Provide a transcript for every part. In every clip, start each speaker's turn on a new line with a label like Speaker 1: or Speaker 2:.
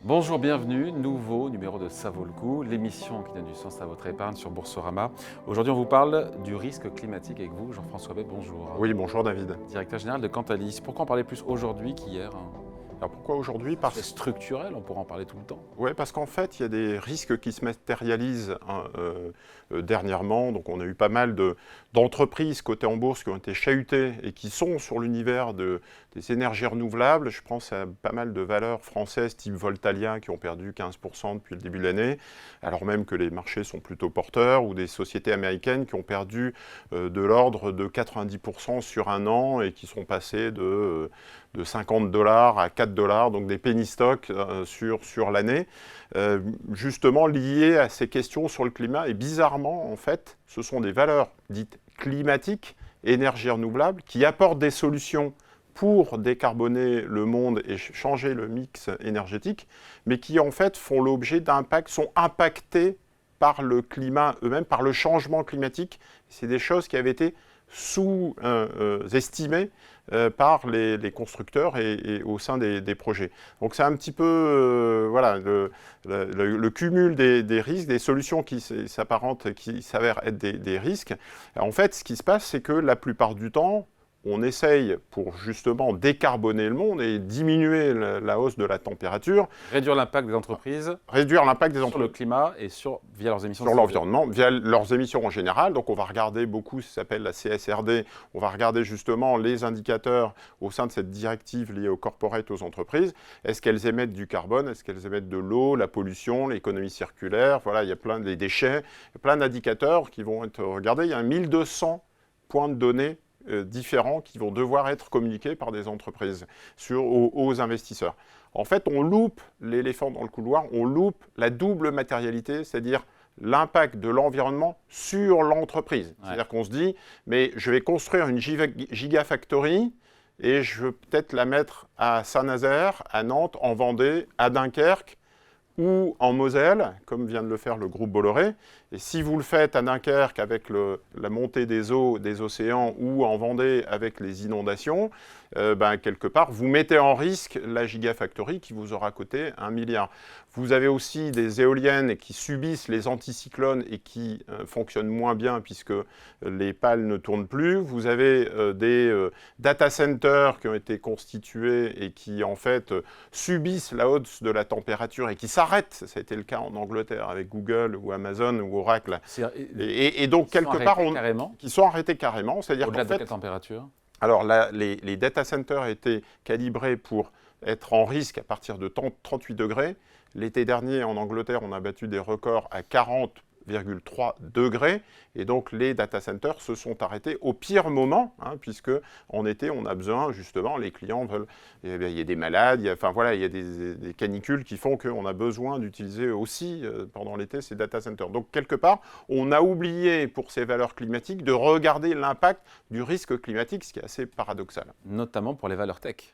Speaker 1: Bonjour, bienvenue, nouveau numéro de Ça vaut le coup, l'émission qui donne du sens à votre épargne sur Boursorama. Aujourd'hui, on vous parle du risque climatique avec vous, Jean-François Bay, bonjour.
Speaker 2: Oui, bonjour David.
Speaker 1: Directeur général de Cantalis. Pourquoi en parler plus aujourd'hui qu'hier?
Speaker 2: Alors pourquoi aujourd'hui?
Speaker 1: C'est structurel, on pourra en parler tout le temps.
Speaker 2: Ouais, parce qu'en fait, il y a des risques qui se matérialisent dernièrement. Donc on a eu pas mal d'entreprises cotées en bourse qui ont été chahutées et qui sont sur l'univers des énergies renouvelables. Je pense à pas mal de valeurs françaises type Voltalia qui ont perdu 15% depuis le début de l'année, alors même que les marchés sont plutôt porteurs, ou des sociétés américaines qui ont perdu de l'ordre de 90% sur un an et qui sont passées de $50 à $4, donc des penny stocks sur l'année, justement liées à ces questions sur le climat. Et bizarrement, en fait, ce sont des valeurs dites climatiques, énergies renouvelables, qui apportent des solutions pour décarboner le monde et changer le mix énergétique, mais qui en fait font l'objet d'impacts, sont impactés par le climat eux-mêmes, par le changement climatique. C'est des choses qui avaient été sous-estimées par les constructeurs et au sein des projets. Donc c'est un petit peu voilà, le cumul des risques, des solutions qui s'apparentent, qui s'avèrent être des risques. En fait, ce qui se passe, c'est que la plupart du temps, on essaye pour justement décarboner le monde et diminuer la hausse de la température.
Speaker 1: Réduire l'impact des entreprises.
Speaker 2: Réduire l'impact des
Speaker 1: sur
Speaker 2: entreprises.
Speaker 1: le climat et via leurs émissions.
Speaker 2: Sur l'environnement, via leurs émissions en général. Donc on va regarder beaucoup, ça s'appelle la CSRD, on va regarder justement les indicateurs au sein de cette directive liée aux corporates, aux entreprises. Est-ce qu'elles émettent du carbone? Est-ce qu'elles émettent de l'eau, la pollution, l'économie circulaire? Voilà, il y a plein des déchets, il y a plein d'indicateurs qui vont être regardés. Il y a 1200 points de données différents qui vont devoir être communiqués par des entreprises aux investisseurs. En fait, on loupe l'éléphant dans le couloir, on loupe la double matérialité, c'est-à-dire l'impact de l'environnement sur l'entreprise. Ouais. C'est-à-dire qu'on se dit, mais je vais construire une gigafactory et je veux peut-être la mettre à Saint-Nazaire, à Nantes, en Vendée, à Dunkerque, ou en Moselle, comme vient de le faire le groupe Bolloré. Et si vous le faites à Dunkerque avec la montée des eaux des océans, ou en Vendée avec les inondations, quelque part, vous mettez en risque la Gigafactory qui vous aura coûté 1 milliard. Vous avez aussi des éoliennes qui subissent les anticyclones et qui fonctionnent moins bien puisque les pales ne tournent plus. Vous avez des data centers qui ont été constitués et qui, en fait, subissent la hausse de la température et qui s'arrêtent. Ça a été le cas en Angleterre avec Google ou Amazon ou Oracle. Et donc, quelque part, qui sont arrêtés carrément. C'est-à-dire
Speaker 1: au-delà de quelle température?
Speaker 2: Alors, les data centers étaient calibrés pour être en risque à partir de 38 degrés. L'été dernier, en Angleterre, on a battu des records à 40,3 degrés. Et donc, les data centers se sont arrêtés au pire moment, puisque en été, on a besoin, justement, les clients veulent... Il y a des malades, il y a des canicules qui font qu'on a besoin d'utiliser aussi, pendant l'été, ces data centers. Donc, quelque part, on a oublié, pour ces valeurs climatiques, de regarder l'impact du risque climatique, ce qui est assez paradoxal.
Speaker 1: Notamment pour les valeurs tech.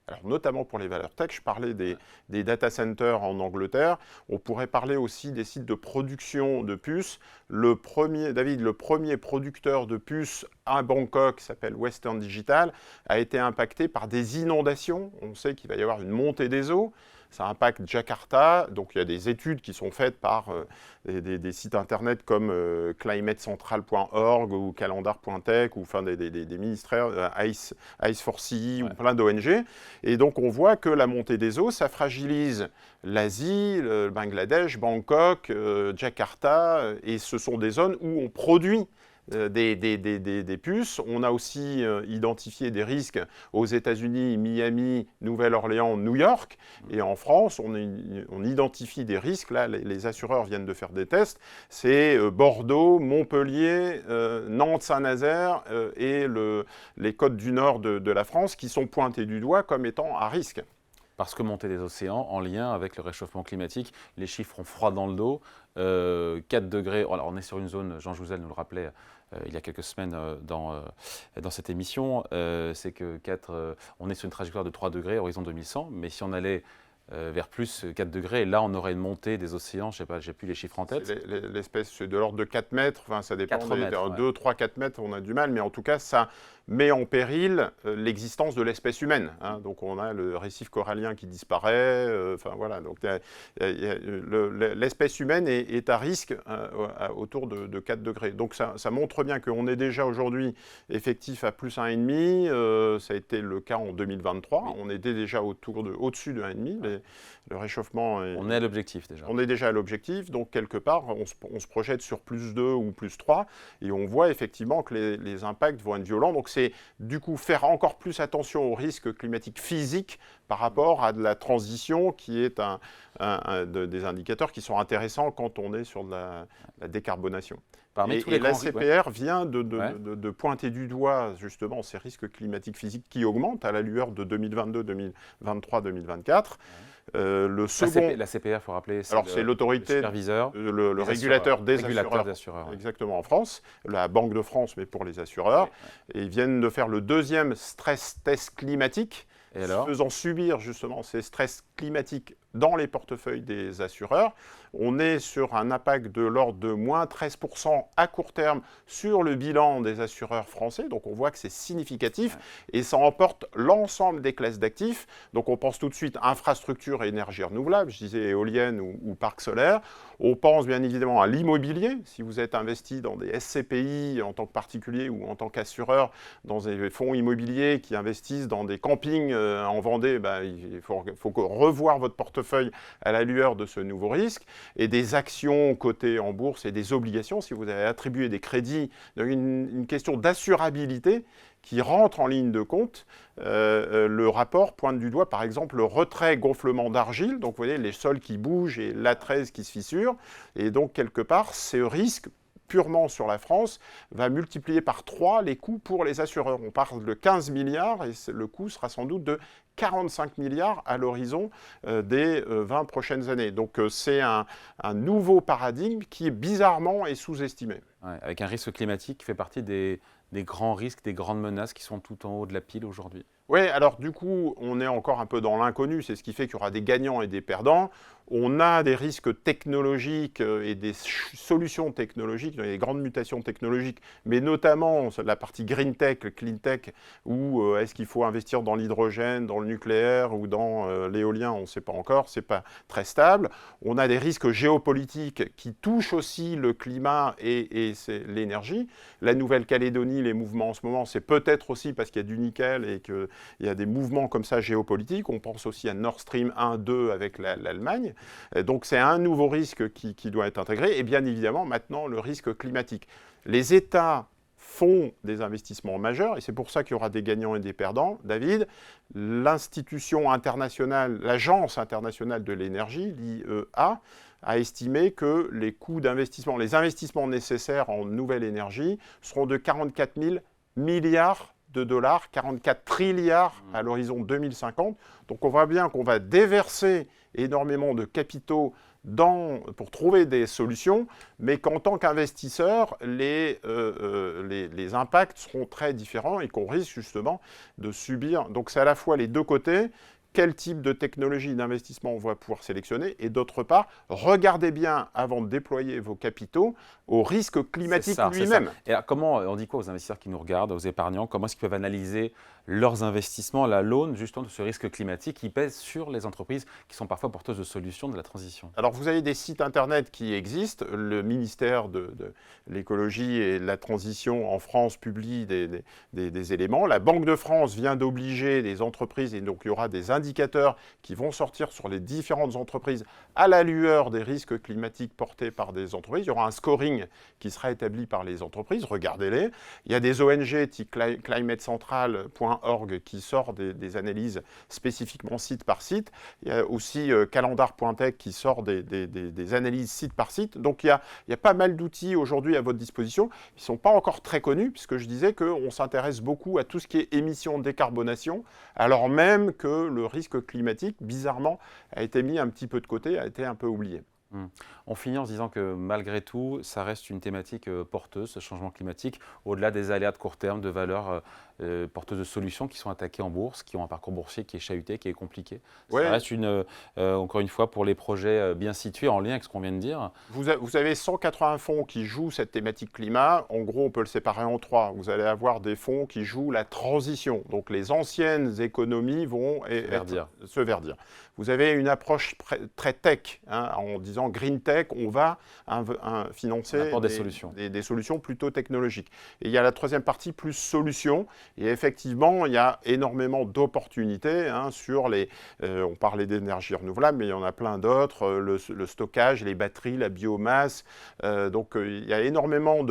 Speaker 2: Alors, notamment pour les valeurs tech, je parlais des data centers en Angleterre. On pourrait parler aussi des sites de production de puces. Le premier producteur de puces à Bangkok, qui s'appelle Western Digital, a été impacté par des inondations. On sait qu'il va y avoir une montée des eaux. Ça impacte Jakarta, donc il y a des études qui sont faites par des sites internet comme climatecentral.org ou calendar.tech ou enfin des ministères, Ice4CE ou plein d'ONG. Et donc on voit que la montée des eaux, ça fragilise l'Asie, le Bangladesh, Bangkok, Jakarta, et ce sont des zones où on produit des puces. On a aussi identifié des risques aux États-Unis, Miami, Nouvelle-Orléans, New York. Et en France, on identifie des risques. Là, les assureurs viennent de faire des tests. C'est Bordeaux, Montpellier, Nantes, Saint-Nazaire et les côtes du nord de la France qui sont pointés du doigt comme étant à risque.
Speaker 1: Parce que montée des océans, en lien avec le réchauffement climatique, les chiffres ont froid dans le dos. 4 degrés, alors on est sur une zone, Jean Jouzel nous le rappelait il y a quelques semaines dans cette émission, c'est que on est sur une trajectoire de 3 degrés, horizon 2100, mais si on allait vers plus 4 degrés, là on aurait une montée des océans, je ne sais pas, j'ai plus les chiffres en tête.
Speaker 2: L'espèce de l'ordre de 4 mètres, enfin ça dépend,
Speaker 1: 4 mètres,
Speaker 2: 2, 3, 4 mètres, on a du mal, mais en tout cas ça met en péril l'existence de l'espèce humaine. Hein. Donc on a le récif corallien qui disparaît. Donc l'espèce humaine est à risque autour de 4 degrés. Donc ça montre bien qu'on est déjà aujourd'hui effectif à plus 1,5. Ça a été le cas en 2023. Oui. On était déjà au-dessus de 1,5. Le réchauffement...
Speaker 1: On est à l'objectif déjà.
Speaker 2: On est déjà à l'objectif. Donc quelque part, on se projette sur plus 2 ou plus 3. Et on voit effectivement que les impacts vont être violents. Donc c'est du coup faire encore plus attention aux risques climatiques physiques par rapport à de la transition qui est des indicateurs qui sont intéressants quand on est sur de la décarbonation. Et la CPR vient de pointer du doigt justement ces risques climatiques physiques qui augmentent à la lueur de 2022, 2023, 2024. Le second,
Speaker 1: la CPR, il faut rappeler,
Speaker 2: c'est l'autorité, le régulateur des assureurs. Exactement, en France, la Banque de France, mais pour les assureurs. Oui. Et ils viennent de faire le deuxième stress test climatique, faisant subir justement ces stress climatiques dans les portefeuilles des assureurs. On est sur un impact de l'ordre de moins 13% à court terme sur le bilan des assureurs français. Donc on voit que c'est significatif et ça emporte l'ensemble des classes d'actifs. Donc on pense tout de suite infrastructure et énergie renouvelable, je disais éolienne ou parc solaire. On pense bien évidemment à l'immobilier. Si vous êtes investi dans des SCPI en tant que particulier ou en tant qu'assureur, dans des fonds immobiliers qui investissent dans des campings en Vendée, il faut revoir votre portefeuille à la lueur de ce nouveau risque. Et des actions cotées en bourse et des obligations, si vous avez attribué des crédits, donc une question d'assurabilité qui rentre en ligne de compte. Le rapport pointe du doigt, par exemple, le retrait gonflement d'argile, donc vous voyez les sols qui bougent et l'A13 qui se fissure, et donc quelque part, ce risque purement sur la France, va multiplier par 3 les coûts pour les assureurs. On parle de 15 milliards et le coût sera sans doute de 45 milliards à l'horizon des 20 prochaines années. Donc c'est un nouveau paradigme qui bizarrement est sous-estimé.
Speaker 1: Ouais, avec un risque climatique qui fait partie des grands risques, des grandes menaces qui sont tout en haut de la pile aujourd'hui.
Speaker 2: Oui, alors du coup, on est encore un peu dans l'inconnu, c'est ce qui fait qu'il y aura des gagnants et des perdants. On a des risques technologiques et des solutions technologiques, des grandes mutations technologiques, mais notamment la partie green tech, clean tech, où est-ce qu'il faut investir dans l'hydrogène, dans le nucléaire ou dans l'éolien, on ne sait pas encore, c'est pas très stable. On a des risques géopolitiques qui touchent aussi le climat et l'énergie. La Nouvelle-Calédonie, les mouvements en ce moment, c'est peut-être aussi parce qu'il y a du nickel et qu'il y a des mouvements comme ça géopolitiques. On pense aussi à Nord Stream 1, 2 avec l'Allemagne. Donc c'est un nouveau risque qui doit être intégré. Et bien évidemment, maintenant, le risque climatique. Les États font des investissements majeurs, et c'est pour ça qu'il y aura des gagnants et des perdants. David, l'institution internationale, l'Agence internationale de l'énergie, l'IEA, a estimé que les coûts d'investissement, les investissements nécessaires en nouvelle énergie seront de 44 000 milliards de dollars, 44 trilliards à l'horizon 2050. Donc on voit bien qu'on va déverser énormément de capitaux pour trouver des solutions, mais qu'en tant qu'investisseur, les impacts seront très différents et qu'on risque justement de subir. Donc c'est à la fois les deux côtés. Quel type de technologie d'investissement on va pouvoir sélectionner, et d'autre part, regardez bien avant de déployer vos capitaux au risque climatique lui-même.
Speaker 1: Et alors, comment on dit quoi aux investisseurs qui nous regardent, aux épargnants, comment est-ce qu'ils peuvent analyser leurs investissements à l'aune justement de ce risque climatique qui pèse sur les entreprises qui sont parfois porteuses de solutions de la transition?
Speaker 2: Alors vous avez des sites internet qui existent, le ministère de l'écologie et de la transition en France publie des éléments, la Banque de France vient d'obliger les entreprises, et donc il y aura des indicateurs qui vont sortir sur les différentes entreprises à la lueur des risques climatiques portés par des entreprises. Il y aura un scoring qui sera établi par les entreprises, regardez-les. Il y a des ONG type climatecentral.org qui sort des analyses spécifiquement site par site. Il y a aussi calendar.tech qui sort des analyses site par site. Donc il y a pas mal d'outils aujourd'hui à votre disposition. Ils ne sont pas encore très connus, puisque je disais qu'on s'intéresse beaucoup à tout ce qui est émissions de décarbonation, alors même que le risque climatique, bizarrement, a été mis un petit peu de côté, a été un peu oublié.
Speaker 1: On finit en se disant que malgré tout, ça reste une thématique porteuse, ce changement climatique, au-delà des aléas de court terme, de valeurs porteuses de solutions qui sont attaquées en bourse, qui ont un parcours boursier qui est chahuté, qui est compliqué.
Speaker 2: Ouais.
Speaker 1: Ça reste encore une fois, pour les projets bien situés, en lien avec ce qu'on vient de dire.
Speaker 2: Vous avez 180 fonds qui jouent cette thématique climat. En gros, on peut le séparer en trois. Vous allez avoir des fonds qui jouent la transition. Donc, les anciennes économies vont se verdir. Vous avez une approche très tech, hein, en disant green tech, on va financer des solutions plutôt technologiques. Et il y a la troisième partie, plus solutions. Et effectivement, il y a énormément d'opportunités hein, sur les... on parlait d'énergie renouvelable, mais il y en a plein d'autres. Le stockage, les batteries, la biomasse. Donc, il y a énormément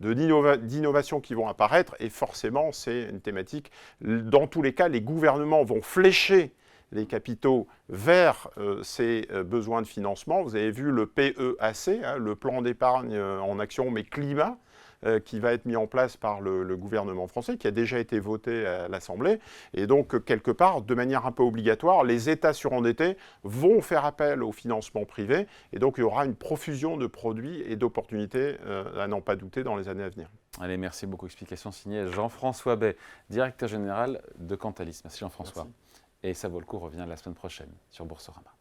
Speaker 2: d'innovations qui vont apparaître. Et forcément, c'est une thématique. Dans tous les cas, les gouvernements vont flécher les capitaux vers ces besoins de financement. Vous avez vu le PEAC, hein, le plan d'épargne en action, mais climat, qui va être mis en place par le gouvernement français, qui a déjà été voté à l'Assemblée. Et donc, quelque part, de manière un peu obligatoire, les États surendettés vont faire appel au financement privé. Et donc, il y aura une profusion de produits et d'opportunités, à n'en pas douter, dans les années à venir.
Speaker 1: Allez, merci beaucoup. Explication signée Jean-François Bay, directeur général de Cantalis. Merci Jean-François. Et Ça vaut le coup revient la semaine prochaine sur Boursorama.